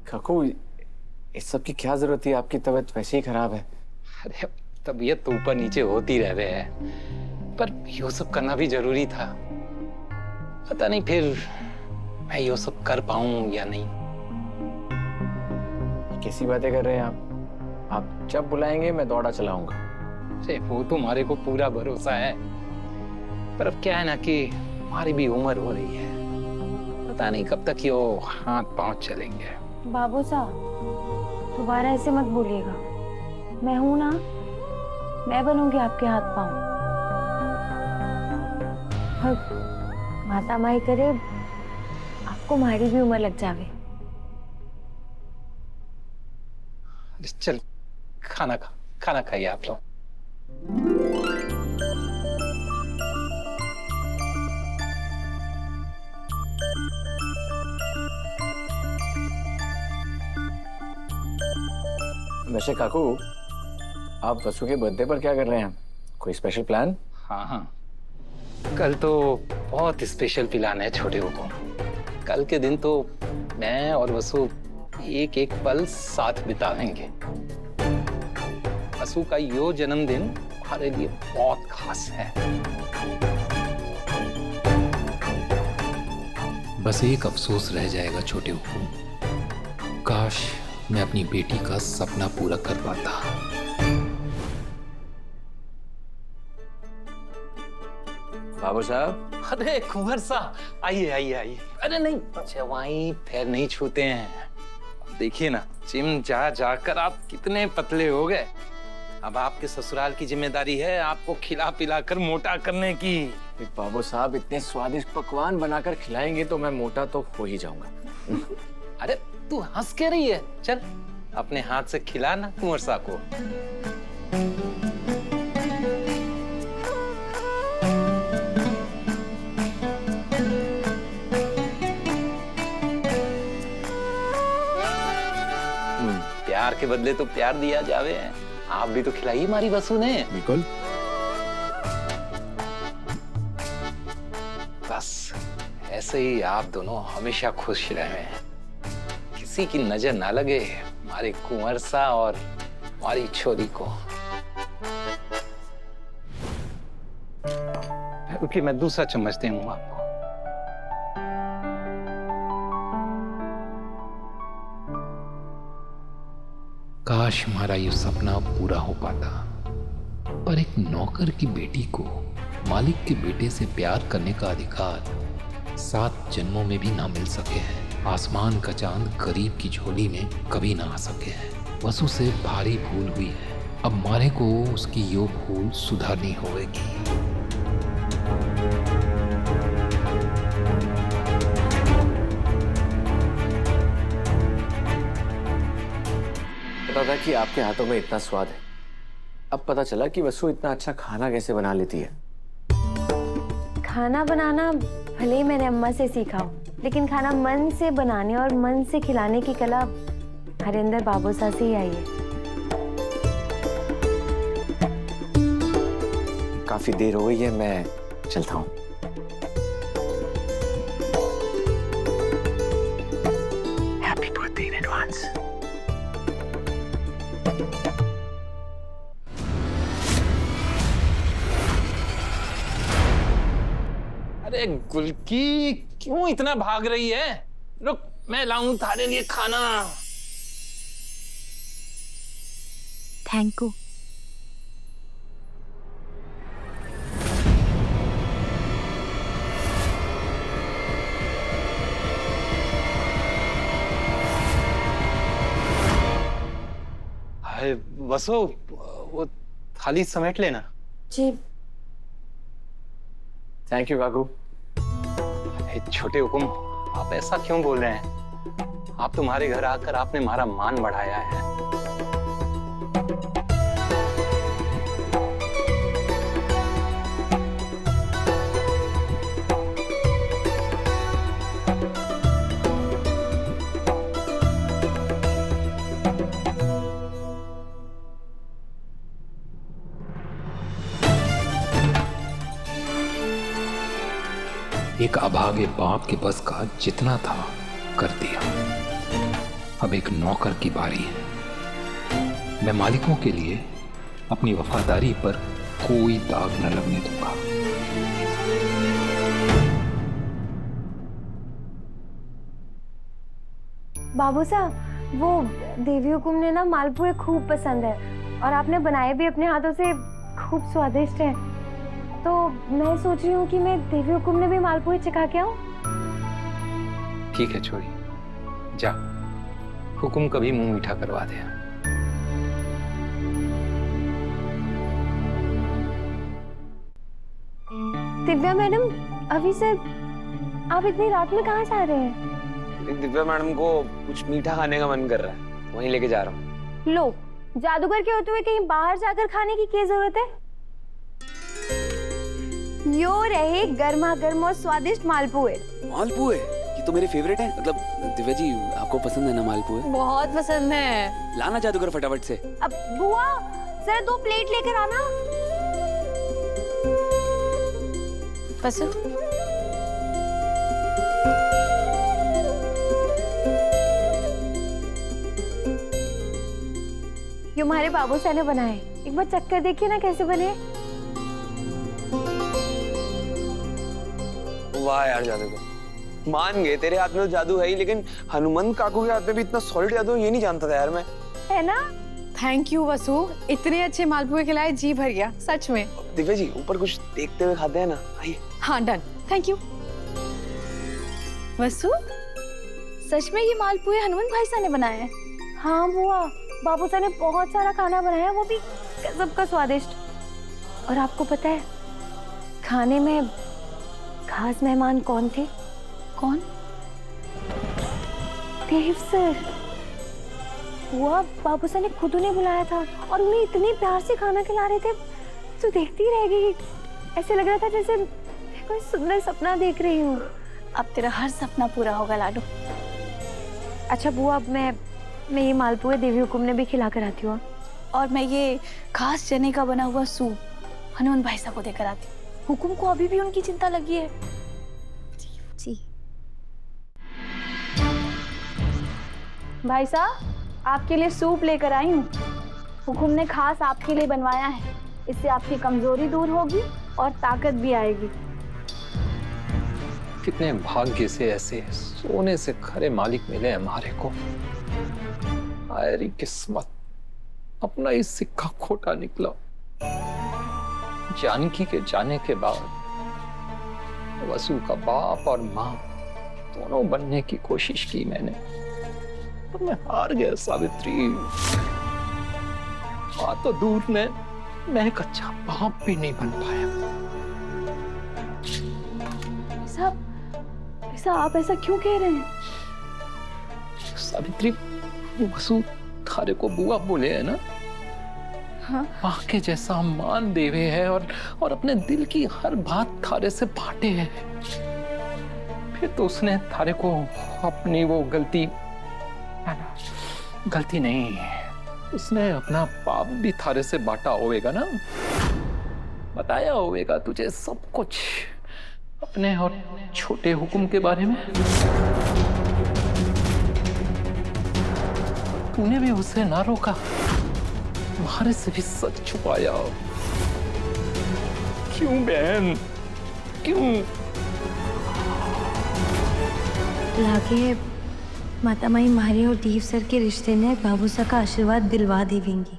काकू, इस सब की क्या जरूरत थी? आपकी तबीयत वैसे ही खराब है। अरे तबीयत तो ऊपर नीचे होती रह रहे हैं, पर ये सब करना भी जरूरी था। पता नहीं फिर मैं ये सब कर पाऊं या नहीं। कैसी बातें कर रहे हैं आप? आप जब बुलाएंगे मैं दौड़ा चलाऊंगा। अरे वो तुम्हारे को पूरा भरोसा है, पर अब क्या है ना कि हमारी भी उम्र हो रही है, पता नहीं कब तक ये हाथ पांव चलेंगे। बाबू साहब, दोबारा ऐसे मत बोलिएगा। मैं हूं ना, मैं बनूंगी आपके हाथ पांव। और माता माई करे आपको हमारी भी उम्र लग जावे। चल खाना खाइए आप लोग। वैसे काकू, आप वसु के बर्थडे पर क्या कर रहे हैं? कोई स्पेशल प्लान? हाँ, कल तो बहुत स्पेशल प्लान है छोटे को। कल के दिन तो मैं और वसु एक एक पल साथ बिताएंगे। वसु का यो जन्मदिन हमारे लिए बहुत खास है। बस एक अफसोस रह जाएगा छोटे को, काश मैं अपनी बेटी का सपना पूरा कर पाता। बाबू साहब। अरे कुंवर साहब, आइए। अरे नहीं, जवाई पैर नहीं छूते हैं। देखिए ना, जिम जाकर आप कितने पतले हो गए। अब आपके ससुराल की जिम्मेदारी है आपको खिला पिला कर मोटा करने की। बाबू साहब, इतने स्वादिष्ट पकवान बनाकर खिलाएंगे तो मैं मोटा तो हो ही जाऊंगा। अरे तू हंस के रही है, चल अपने हाथ से खिला ना कुंवर साहब को। प्यार के बदले तो प्यार दिया जावे। आप भी तो खिलाइए हमारी वसु ने। बिल्कुल। बस ऐसे ही आप दोनों हमेशा खुश रहे, किसी की नजर ना लगे हमारे कुंवर सा और हमारी छोरी को। रुकिए, मैं दूसरा चम्मच दे दूं आपको। काश हमारा ये सपना पूरा हो पाता, पर एक नौकर की बेटी को मालिक के बेटे से प्यार करने का अधिकार 7 जन्मों में भी ना मिल सके हैं। आसमान का चांद गरीब की झोली में कभी ना आ सके हैं। वसु से भारी भूल हुई है, अब मारे को उसकी यो भूल सुधारनी होगी। पता था कि आपके हाथों में इतना स्वाद है, अब पता चला कि वसु इतना अच्छा खाना कैसे बना लेती है। खाना बनाना भले ही मैंने अम्मा से सीखा हो, लेकिन खाना मन से बनाने और मन से खिलाने की कला हरिंदर बाबू साहब से ही आई है। काफी देर हो गई है, मैं चलता हूँ। Happy birthday in advance. अरे गुलकी, क्यों इतना भाग रही है? रुक, मैं लाऊं तारे लिए खाना। Thank you. हाय वसु, वो थाली समेट लेना। जी। थैंक यू काकू। छोटे हुकुम, आप ऐसा क्यों बोल रहे हैं? आप तुम्हारे घर आकर आपने हमारा मान बढ़ाया है। एक अभागे बाप के बस का जितना था कर दिया। अब एक नौकर की बारी है। मैं मालिकों के लिए अपनी वफादारी पर कोई दाग न लगने दूंगा। बाबू साहब, वो देवी हुकुम ने ना मालपुए खूब पसंद है और आपने बनाए भी अपने हाथों से खूब स्वादिष्ट है। तो मैं सोच रही हूँ कि मैं देवी हुकुम ने भी मालपुए चखा के आऊँ। ठीक है छोरी, जा हुकुम कभी मुंह मीठा करवा दे। दिव्या मैडम, अभी सर आप इतनी रात में कहाँ जा रहे हैं? दिव्या मैडम को कुछ मीठा खाने का मन कर रहा है, वहीं लेके जा रहा हूँ। लो, जादूगर के होते हुए कहीं बाहर जाकर खाने की क्या जरूरत है? यो रहे गर्मा गर्म और स्वादिष्ट मालपुए। मालपुए ये तो मेरे फेवरेट है। मतलब दिव्या जी, आपको पसंद है ना मालपुए? बहुत पसंद है। लाना जादूगर फटाफट से। अब बुआ, जरा 2 प्लेट लेकर आना। बस ये हमारे बाबू साहब ने बनाए, एक बार चक्कर देखिए ना कैसे बने। वाह यार जादूगर, मान गए तेरे हाथ में तो जादू है ही, लेकिन हनुमंत काकू के हाथ में भी इतना सॉलिड जादू ये नहीं जानता था यार मैं। है ना? थैंक यू वसु, इतने अच्छे मालपुए खिलाए, जी भर गया सच में। दिव्या जी ऊपर कुछ देखते हुए खाते हैं ना, आइए। हाँ डन, थैंक यू। वसु, सच में ये मालपुए हनुमंत भाई साहब ने बनाए हैं? हाँ बुआ, बाबू साहब ने बहुत सारा खाना बनाया, वो भी गजब का स्वादिष्ट। और आपको पता है खाने में खास मेहमान कौन थे? कौन? देव सर। बुआ, बाबू साहब ने खुद उन्हें बुलाया था और उन्हें इतने प्यार से खाना खिला रहे थे, तो देखती रह गई। ऐसे लग रहा था जैसे मैं कोई सुंदर सपना देख रही हूँ। अब तेरा हर सपना पूरा होगा लाडू। अच्छा बुआ, अब मैं ये मालपुए देवी हुकुम ने भी खिला कर आती हूँ। और मैं ये खास चने का बना हुआ सूप हनुमंत भाई साहब को देकर आती हूँ। हुकुम को अभी भी उनकी चिंता लगी है। जी भाई साहब, आपके लिए सूप लेकर आई हूँ। हुकुम ने खास आपके लिए बनवाया है, इससे आपकी कमजोरी दूर होगी और ताकत भी आएगी। कितने भाग्य से ऐसे सोने से खरे मालिक मिले हमारे को। हमारी किस्मत, अपना ही सिक्का खोटा निकला। जानकी के जाने के बाद वसु का बाप और माँ दोनों बनने की कोशिश की मैंने, तो मैं हार गया सावित्री। माँ तो दूर में, मैं एक अच्छा बाप भी नहीं बन पाया। साहब, आप ऐसा क्यों कह रहे हैं? सावित्री, वसु थारे को बुआ बोले है ना? हाँ? माँ के जैसा मान देवे है और अपने दिल की हर बात थारे से बांटे है। फिर तो उसने थारे को अपनी वो गलती नहीं, उसने अपना पाप भी थारे से बांटा होवेगा ना, बताया होवेगा तुझे सब कुछ अपने और छोटे हुकुम के बारे में। तूने भी उसे ना रोका, तुम्हारे से भी सच छुपाया। क्यों बहन, क्यों? लागे माता माई मारे और देव सर के रिश्ते ने बाबू सा का आशीर्वाद दिलवा देवेंगी।